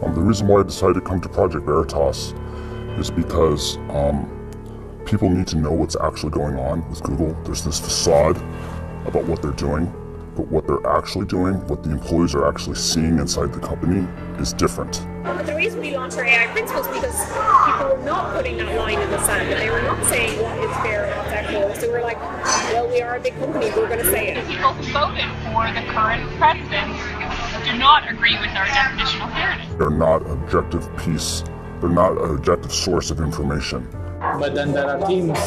The reason why I decided to come to Project Veritas is because people need to know what's actually going on with Google. There's this facade about what they're doing, but what they're actually doing, what the employees are actually seeing inside the company is different. But the reason we launched our AI principles is because people were not putting that line in the sand, and they were not saying what is fair and what's equitable. So we're like, well, we are a big company, we're going to say it. The people who voted for the current president do not agree with our definition of fairness. They're not an objective piece, they're not an objective source of information. But then there are teams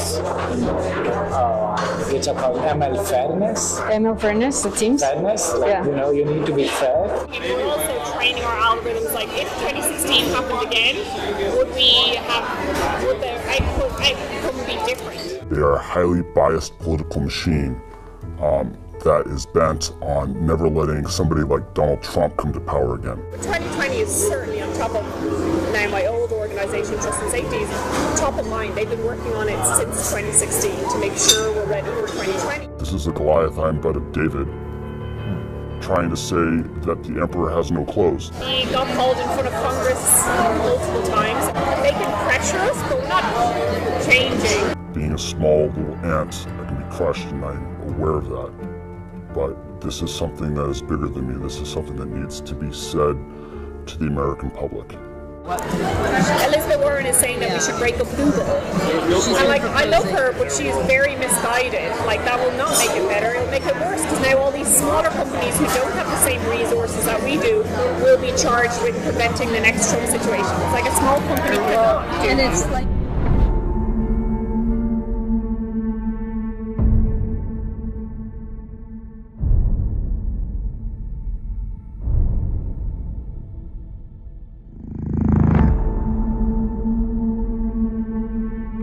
which are called ML fairness. ML fairness, the teams? Fairness, like, yeah. You know, you need to be fair. We're also training our algorithms, like if 2016 happened again, would the outcome be different? They are a highly biased political machine that is bent on never letting somebody like Donald Trump come to power again. 2020 is certainly on top of, now my old organization, Trust and Safety, is top of mind. They've been working on it since 2016 to make sure we're ready for 2020. This is a Goliath I'm but of David, trying to say that the emperor has no clothes. He got called in front of Congress multiple times. They can pressure us, but we're not changing. Being a small little ant, I can be crushed, and I'm aware of that. But this is something that is bigger than me. This is something that needs to be said to the American public. Elizabeth Warren is saying that we should break up Google. And like, I love her, but she's very misguided. Like, that will not make it better, it'll make it worse, because now all these smaller companies who don't have the same resources that we do will be charged with preventing the next Trump situation. It's like a small company cannot do. And it's like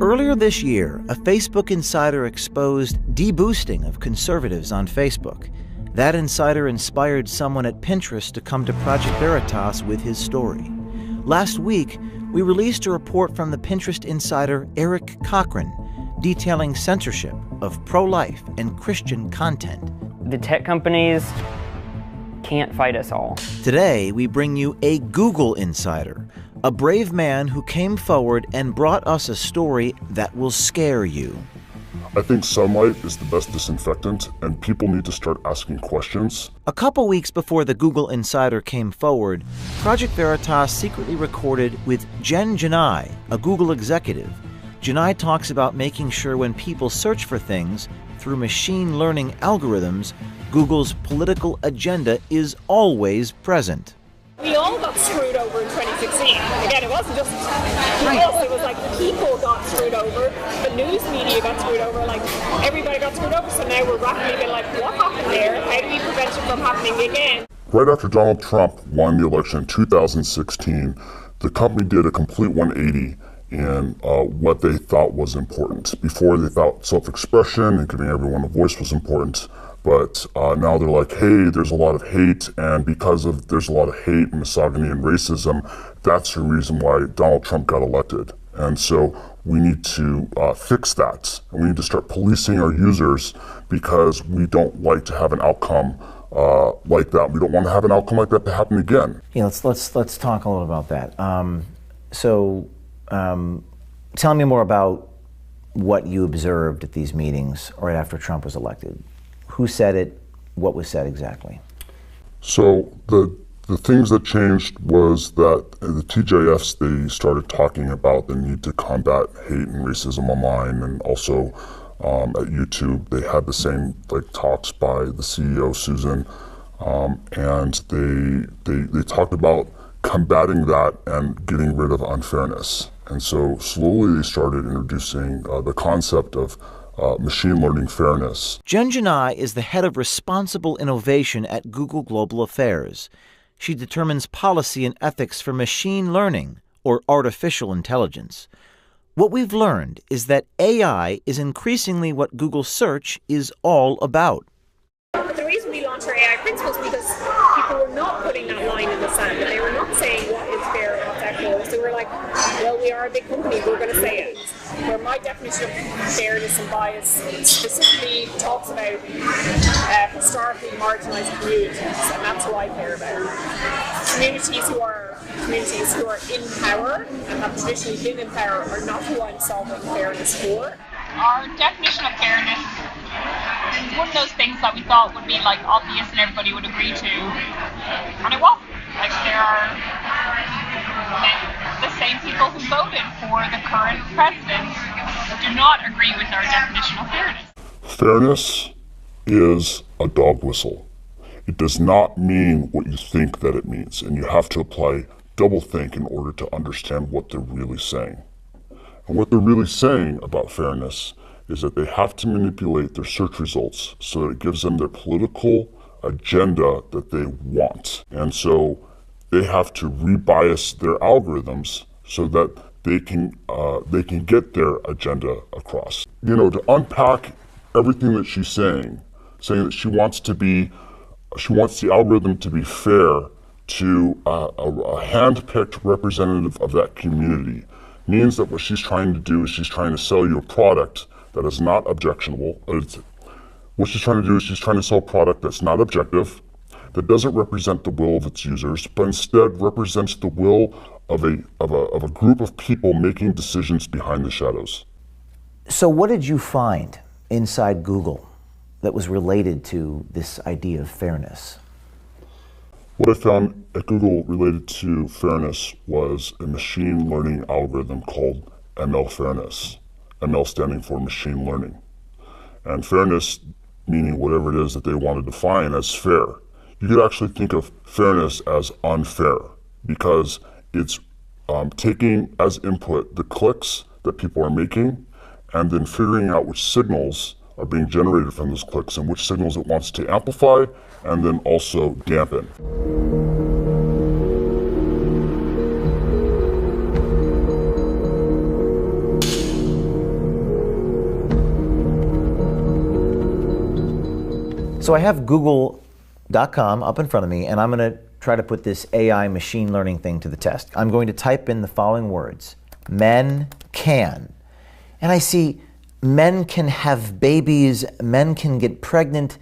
Earlier this year, a Facebook insider exposed deboosting of conservatives on Facebook. That insider inspired someone at Pinterest to come to Project Veritas with his story. Last week, we released a report from the Pinterest insider Eric Cochran detailing censorship of pro-life and Christian content. The tech companies can't fight us all. Today, we bring you a Google insider, a brave man who came forward and brought us a story that will scare you. I think sunlight is the best disinfectant, and people need to start asking questions. A couple weeks before the Google insider came forward, Project Veritas secretly recorded with Jen Janai, a Google executive. Janai talks about making sure when people search for things through machine learning algorithms, Google's political agenda is always present. We all got screwed over in 2016. Again, it wasn't just us, it was like people got screwed over, the news media got screwed over, like everybody got screwed over. So now we're rapidly being like, what happened there? How do we prevent it from happening again? Right after Donald Trump won the election in 2016, the company did a complete 180 in what they thought was important. Before, they thought self-expression and giving everyone a voice was important. But now they're like, hey, there's a lot of hate, and because of there's a lot of hate, misogyny, and racism, that's the reason why Donald Trump got elected. And so we need to fix that. And we need to start policing our users because we don't like to have an outcome like that. We don't want to have an outcome like that to happen again. Yeah, let's talk a little about that. Tell me more about what you observed at these meetings right after Trump was elected. Who said it? What was said exactly? So the things that changed was that the TJFs, they started talking about the need to combat hate and racism online, and also at YouTube they had the same talks by the CEO Susan, and they talked about combating that and getting rid of unfairness. And so slowly they started introducing the concept of machine learning fairness. Jen Janai is the head of responsible innovation at Google Global Affairs. She determines policy and ethics for machine learning, or artificial intelligence. What we've learned is that AI is increasingly what Google Search is all about. But the reason we launched our AI principles is because people were not putting that line in the sand, and they were not saying what is fair and what's equitable. So we're like, well, we are a big company, we're going to say it. Where my definition of fairness and bias specifically talks about historically marginalised communities, and that's who I care about. Communities who are in power and have traditionally been in power are not who I'm solving fairness for. Our definition of fairness is one of those things that we thought would be like obvious and everybody would agree to, and it wasn't. Like there are the same people who voted for the current president do not agree with our definition of fairness. Fairness is a dog whistle. It does not mean what you think that it means, and you have to apply doublethink in order to understand what they're really saying. And what they're really saying about fairness is that they have to manipulate their search results so that it gives them their political agenda that they want. And so they have to rebias their algorithms so that they can get their agenda across. You know, to unpack everything that she's saying that she wants the algorithm to be fair to a hand-picked representative of that community, means that what she's trying to do is she's trying to sell you a product that is not objectionable. What she's trying to do is she's trying to sell a product that's not objective, that doesn't represent the will of its users, but instead represents the will of a group of people making decisions behind the shadows. So what did you find inside Google that was related to this idea of fairness? What I found at Google related to fairness was a machine learning algorithm called ML Fairness. ML standing for machine learning. And fairness meaning whatever it is that they want to define as fair. You could actually think of fairness as unfair because it's taking as input the clicks that people are making and then figuring out which signals are being generated from those clicks and which signals it wants to amplify and then also dampen. So I have Google.com up in front of me, and I'm going to try to put this AI machine learning thing to the test. I'm going to type in the following words: men can. And I see men can have babies, men can get pregnant,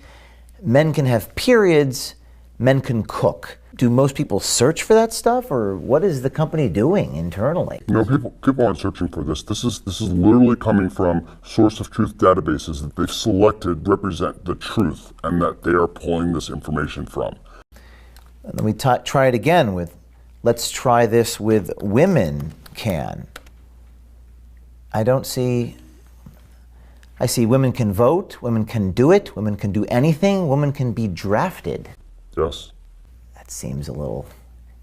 men can have periods, men can cook. Do most people search for that stuff, or what is the company doing internally? You know, people aren't searching for this. This is literally coming from source of truth databases that they've selected represent the truth and that they are pulling this information from. And then we try it again with, let's try this with women can. I see women can vote, women can do it, women can do anything, women can be drafted. Yes. That seems a little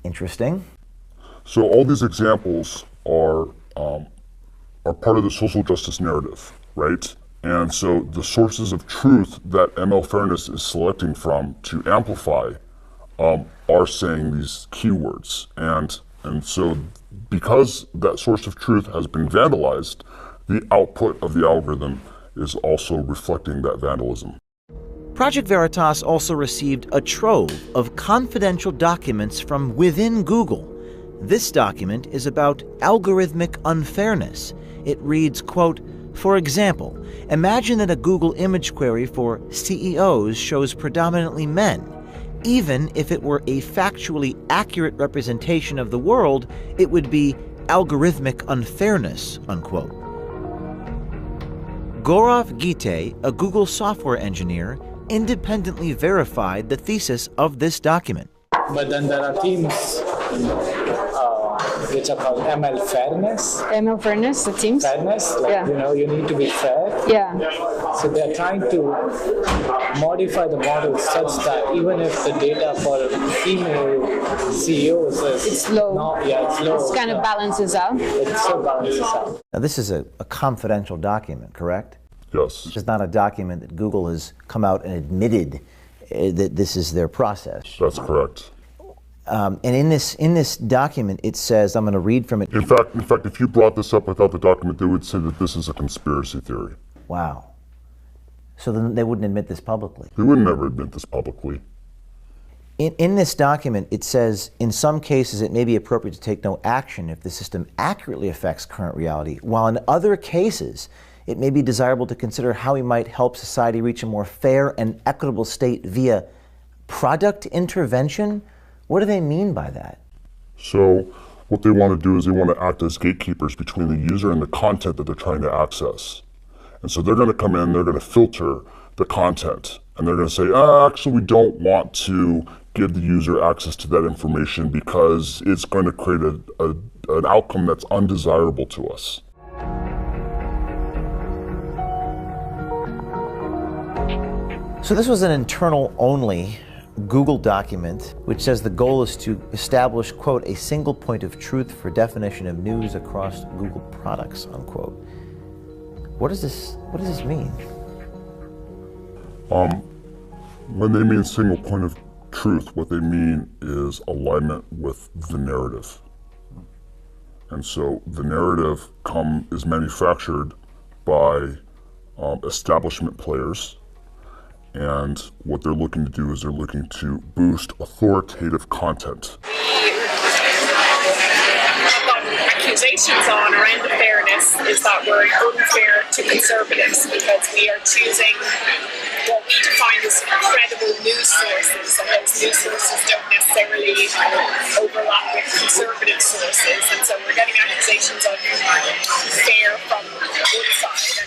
interesting. So all these examples are part of the social justice narrative, right? And so the sources of truth that ML Fairness is selecting from to amplify are saying these keywords. And so because that source of truth has been vandalized, the output of the algorithm is also reflecting that vandalism. Project Veritas also received a trove of confidential documents from within Google. This document is about algorithmic unfairness. It reads, quote, "For example, imagine that a Google image query for CEOs shows predominantly men. Even if it were a factually accurate representation of the world, it would be algorithmic unfairness," unquote. Gaurav Gite, a Google software engineer, independently verified the thesis of this document. But then there are teams which are called ML Fairness. ML Fairness, the teams? Fairness, like, Yeah. you need to be fair. Yeah. So they're trying to modify the model such that even if the data for female CEOs is It's low. It's low. It kind of balances out. It still balances out. Now, this is a confidential document, correct? Yes. This is not a document that Google has come out and admitted that this is their process. That's correct. And in this document, it says, I'm going to read from it. In fact, if you brought this up without the document, they would say that this is a conspiracy theory. Wow. So then they wouldn't admit this publicly. They would never admit this publicly. In this document, it says, in some cases, it may be appropriate to take no action if the system accurately affects current reality, while in other cases, it may be desirable to consider how we might help society reach a more fair and equitable state via product intervention. What do they mean by that? So what they want to do is they want to act as gatekeepers between the user and the content that they're trying to access. And so they're going to come in, they're going to filter the content, and they're going to say, actually, we don't want to give the user access to that information because it's going to create an outcome that's undesirable to us. So this was an internal-only Google document which says the goal is to establish, quote, a single point of truth for definition of news across Google products, unquote. What does this mean? When they mean single point of truth, what they mean is alignment with the narrative. And so the narrative is manufactured by establishment players, and what they're looking to do is they're looking to boost authoritative content. Accusations on around the fairness is that we're unfair to conservatives because we are choosing what we define as credible news sources, and those news sources don't necessarily overlap with conservative sources, and so we're getting accusations of fair from one side.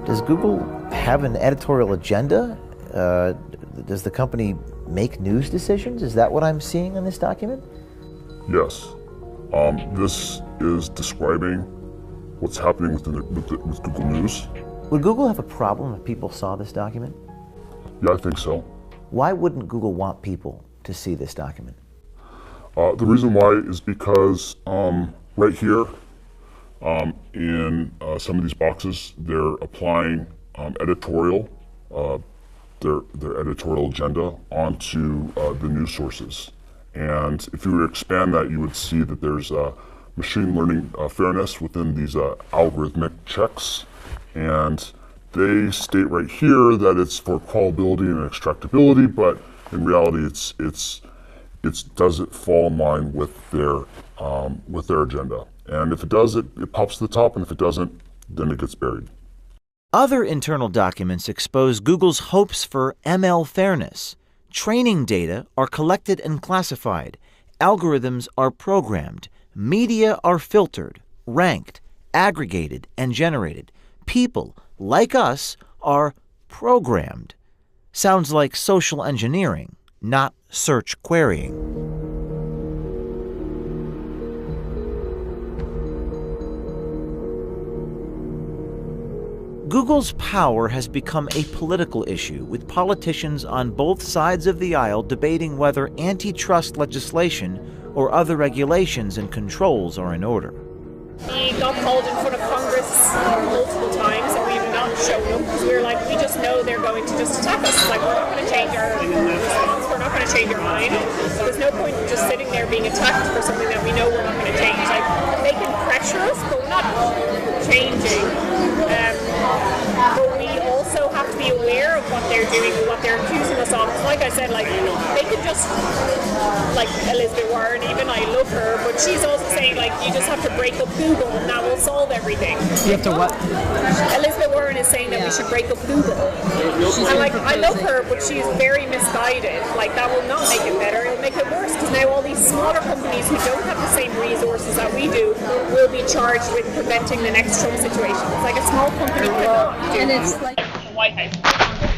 Does Google have an editorial agenda? Does the company make news decisions? Is that what I'm seeing in this document? Yes. This is describing what's happening with Google News. Would Google have a problem if people saw this document? Yeah, I think so. Why wouldn't Google want people to see this document? The reason why is because right here in some of these boxes, they're applying editorial, their editorial agenda onto the news sources. And if you were to expand that, you would see that there's machine learning fairness within these algorithmic checks. And they state right here that it's for crawlability and extractability, but in reality, it doesn't fall in line with their agenda. And if it does, it pops to the top, and if it doesn't, then it gets buried. Other internal documents expose Google's hopes for ML fairness. Training data are collected and classified. Algorithms are programmed. Media are filtered, ranked, aggregated, and generated. People, like us, are programmed. Sounds like social engineering, not search querying. Google's power has become a political issue, with politicians on both sides of the aisle debating whether antitrust legislation or other regulations and controls are in order. We got called in front of Congress multiple times, and we've not shown up because we were like, we just know they're going to just attack us. Like, we're not going to change our response, we're not going to change our mind. There's no point in just sitting there being attacked for something that we know we're not going to change. Like, they can pressure us, but we're not changing. But we also have to be aware of what they're doing and what they're accusing us of. Like I said, like, they could just, like Elizabeth Warren, even I love her, but she's also saying, like, you just have to break up Google and that will solve everything. You have to what? Elizabeth Warren is saying that we should break up Google. And, like, I love her, but she's very misguided. Like, that will not make it better, it'll make it worse, because now all these smaller companies who don't have the same resources that we do will be charged with preventing the next Trump situation. It's like a small company cannot do. And it's like The White House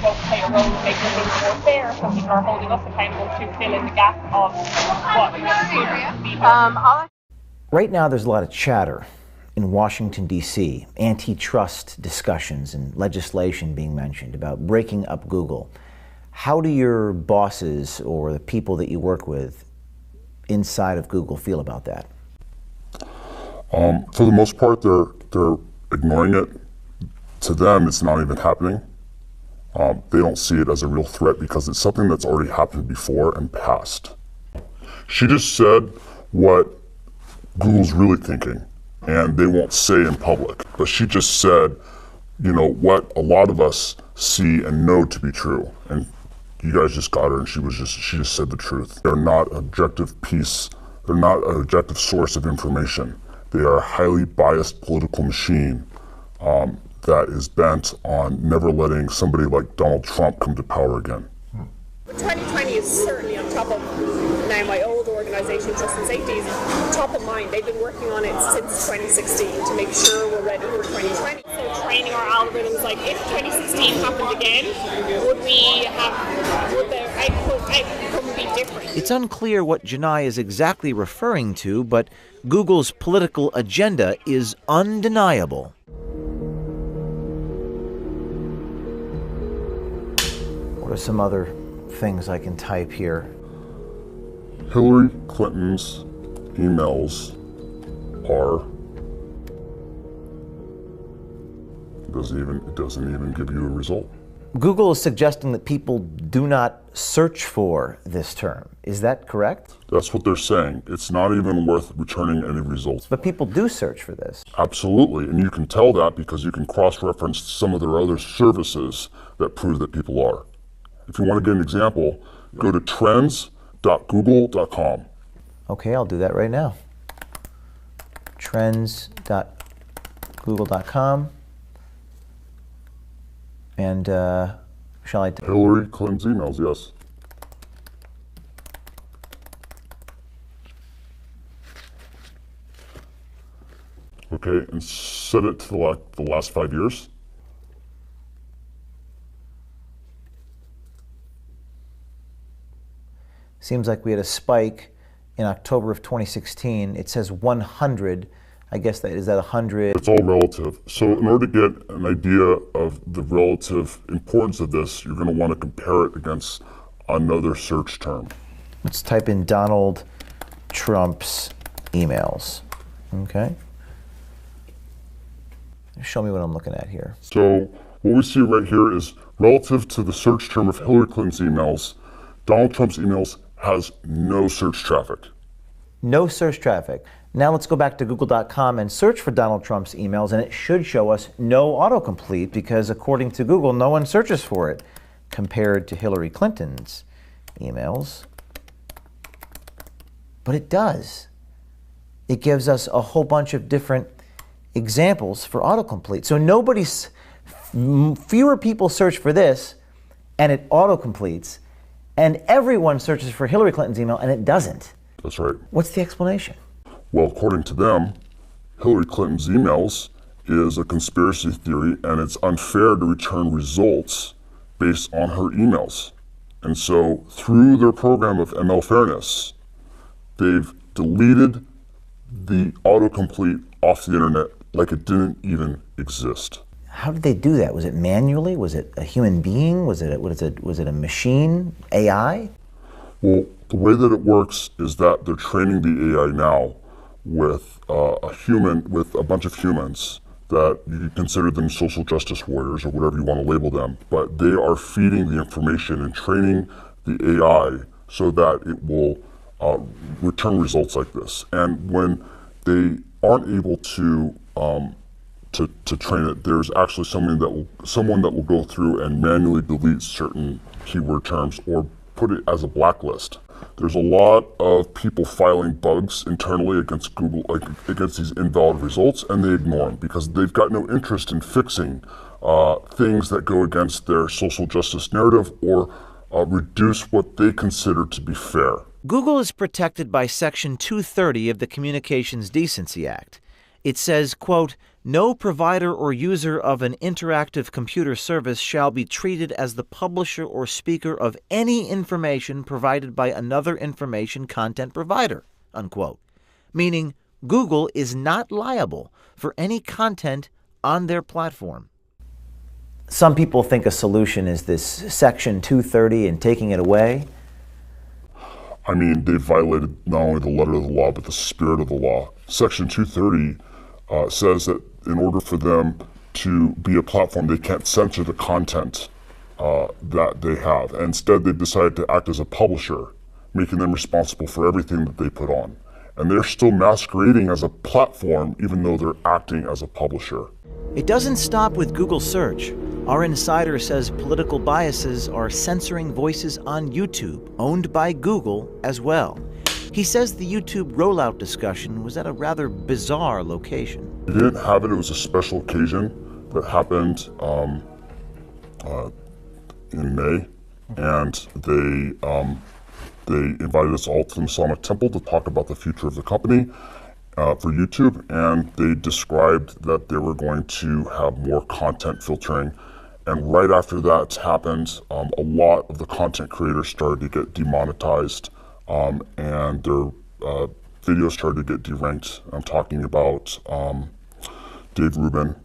won't play a role in making things more fair, so people are holding us accountable to fill in the gap of what should be done. Right now, there's a lot of chatter in Washington, D.C., antitrust discussions and legislation being mentioned about breaking up Google. How do your bosses or the people that you work with inside of Google feel about that? For the most part, they're ignoring it. To them, it's not even happening. They don't see it as a real threat because it's something that's already happened before and passed. She just said what Google's really thinking, and they won't say in public. But she just said, you know, what a lot of us see and know to be true. And you guys just got her, and she just said the truth. They're not an objective piece. They're not an objective source of information. They are a highly biased political machine that is bent on never letting somebody like Donald Trump come to power again. 2020 is certainly on top of now my old organisation, Trust and Safety, is top of mind. They've been working on it since 2016 to make sure we're ready for 2020. So training our algorithms, like if 2016 happened again, would their outcome be different? It's unclear what Janai is exactly referring to, but Google's political agenda is undeniable. What are some other things I can type here? Hillary Clinton's emails are, it doesn't even give you a result. Google is suggesting that people do not search for this term. Is that correct? That's what they're saying. It's not even worth returning any results. But people do search for this. Absolutely, and you can tell that because you can cross-reference some of their other services that prove that people are. If you want to get an example, go to trends.google.com. Okay, I'll do that right now. Trends.google.com. And shall I? Hillary Clinton's emails, yes. Okay, and set it to the last 5 years. Seems like we had a spike in October of 2016. It says 100. I guess is that 100? It's all relative. So in order to get an idea of the relative importance of this, you're going to want to compare it against another search term. Let's type in Donald Trump's emails. Okay. Show me what I'm looking at here. So what we see right here is relative to the search term of Hillary Clinton's emails, Donald Trump's emails has no search traffic. No search traffic. Now let's go back to google.com and search for Donald Trump's emails, and it should show us no autocomplete because according to Google, no one searches for it compared to Hillary Clinton's emails. But it does. It gives us a whole bunch of different examples for autocomplete. So fewer people search for this and it autocompletes, and everyone searches for Hillary Clinton's email and it doesn't. That's right. What's the explanation? Well, according to them, Hillary Clinton's emails is a conspiracy theory and it's unfair to return results based on her emails. And so through their program of ML fairness, they've deleted the autocomplete off the internet like it didn't even exist. How did they do that? Was it manually? Was it a human being? Was it a machine? AI? Well, the way that it works is that they're training the AI now with a bunch of humans that you could consider them social justice warriors or whatever you want to label them, but they are feeding the information and training the AI so that it will return results like this. And when they aren't able to train it, there's actually someone that will go through and manually delete certain keyword terms or put it as a blacklist. There's a lot of people filing bugs internally against Google, against these invalid results, and they ignore them because they've got no interest in fixing things that go against their social justice narrative or reduce what they consider to be fair. Google is protected by Section 230 of the Communications Decency Act. It says, quote, "No provider or user of an interactive computer service shall be treated as the publisher or speaker of any information provided by another information content provider," unquote. Meaning Google is not liable for any content on their platform. Some people think a solution is this Section 230 and taking it away. I mean, they've violated not only the letter of the law, but the spirit of the law. Section 230 says that in order for them to be a platform, they can't censor the content that they have. And instead, they've decided to act as a publisher, making them responsible for everything that they put on. And they're still masquerading as a platform, even though they're acting as a publisher. It doesn't stop with Google search. Our insider says political biases are censoring voices on YouTube, owned by Google as well. He says the YouTube rollout discussion was at a rather bizarre location. We didn't have it. It was a special occasion that happened in May, and they invited us all to the Masonic Temple to talk about the future of the company for YouTube, and they described that they were going to have more content filtering. And right after that happened, a lot of the content creators started to get demonetized, and their videos started to get deranked. I'm talking about Dave Rubin,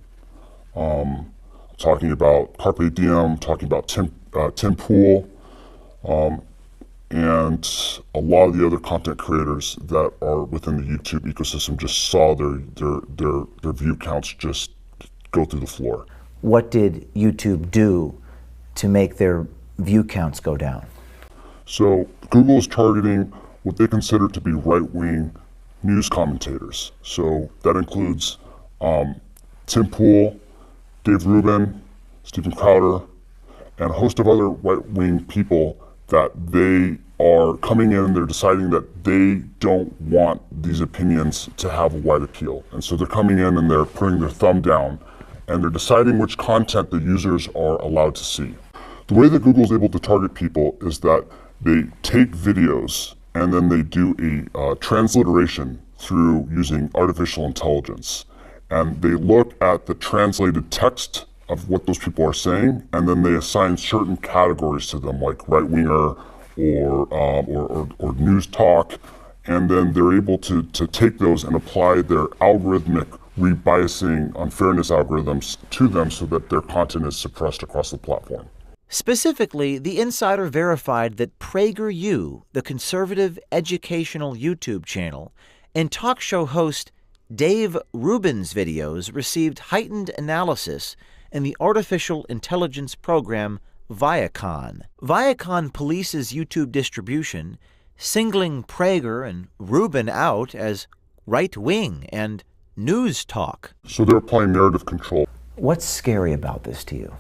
talking about Carpe Diem, talking about Tim Pool, and a lot of the other content creators that are within the YouTube ecosystem just saw their view counts just go through the floor. What did YouTube do to make their view counts go down? So Google is targeting what they consider to be right-wing news commentators. So that includes Tim Pool, Dave Rubin, Stephen Crowder, and a host of other right-wing people that they are coming in and they're deciding that they don't want these opinions to have a wide appeal. And so they're coming in and they're putting their thumb down and they're deciding which content the users are allowed to see. The way that Google is able to target people is that they take videos and then they do a transliteration through using artificial intelligence. And they look at the translated text of what those people are saying, and then they assign certain categories to them, like right-winger or news talk, and then they're able to take those and apply their algorithmic rebiasing unfairness algorithms to them so that their content is suppressed across the platform. Specifically, the insider verified that PragerU, the conservative educational YouTube channel, and talk show host Dave Rubin's videos received heightened analysis in the artificial intelligence program Viacom. Viacom polices YouTube distribution, singling Prager and Rubin out as right-wing and news talk. So they're applying narrative control. What's scary about this to you?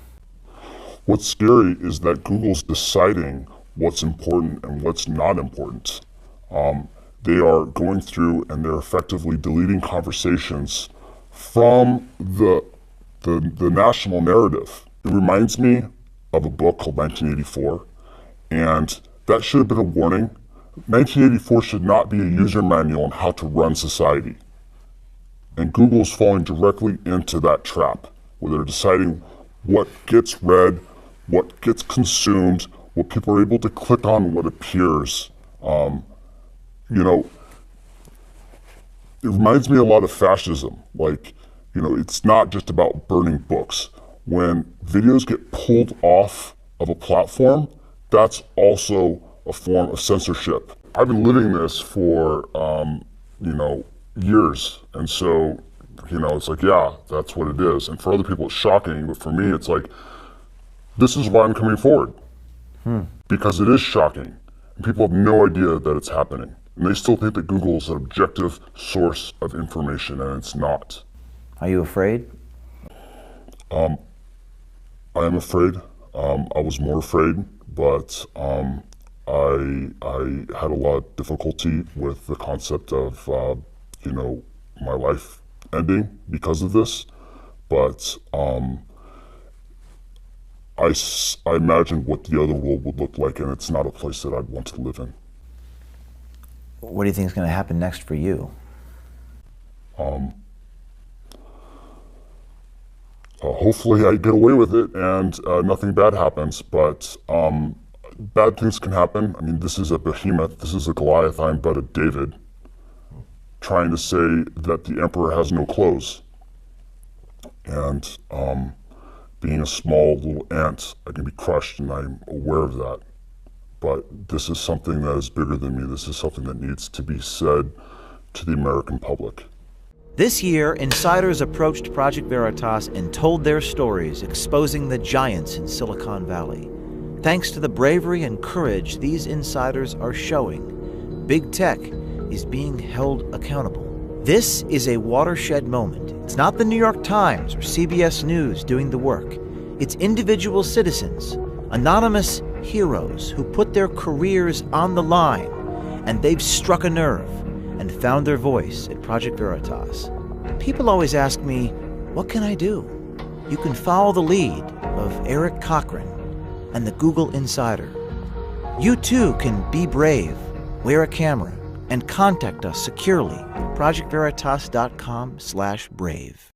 What's scary is that Google's deciding what's important and what's not important. They are going through and they're effectively deleting conversations from the national narrative. It reminds me of a book called 1984, and that should have been a warning. 1984 should not be a user manual on how to run society. And Google's falling directly into that trap, where they're deciding what gets read, what gets consumed, what people are able to click on, what appears. It reminds me a lot of fascism. It's not just about burning books. When videos get pulled off of a platform, that's also a form of censorship. I've been living this for, years. And so, it's like, yeah, that's what it is. And for other people, it's shocking. But for me, it's like, this is why I'm coming forward. Because it is shocking. And people have no idea that it's happening. And they still think that Google is an objective source of information, and it's not. Are you afraid? I am afraid. I was more afraid, but I had a lot of difficulty with the concept of, my life ending because of this. But I imagine what the other world would look like, and it's not a place that I'd want to live in. What do you think is going to happen next for you? Hopefully I get away with it and nothing bad happens, but bad things can happen. I mean, this is a behemoth, this is a Goliath, I'm but a David, trying to say that the emperor has no clothes. And being a small little ant, I can be crushed, and I'm aware of that. But this is something that is bigger than me. This is something that needs to be said to the American public. This year, insiders approached Project Veritas and told their stories, exposing the giants in Silicon Valley. Thanks to the bravery and courage these insiders are showing, big tech is being held accountable. This is a watershed moment. It's not the New York Times or CBS News doing the work. It's individual citizens, anonymous heroes who put their careers on the line and they've struck a nerve and found their voice at Project Veritas. People always ask me, what can I do? You can follow the lead of Eric Cochran and the Google Insider. You too can be brave, wear a camera, and contact us securely at projectveritas.com/brave.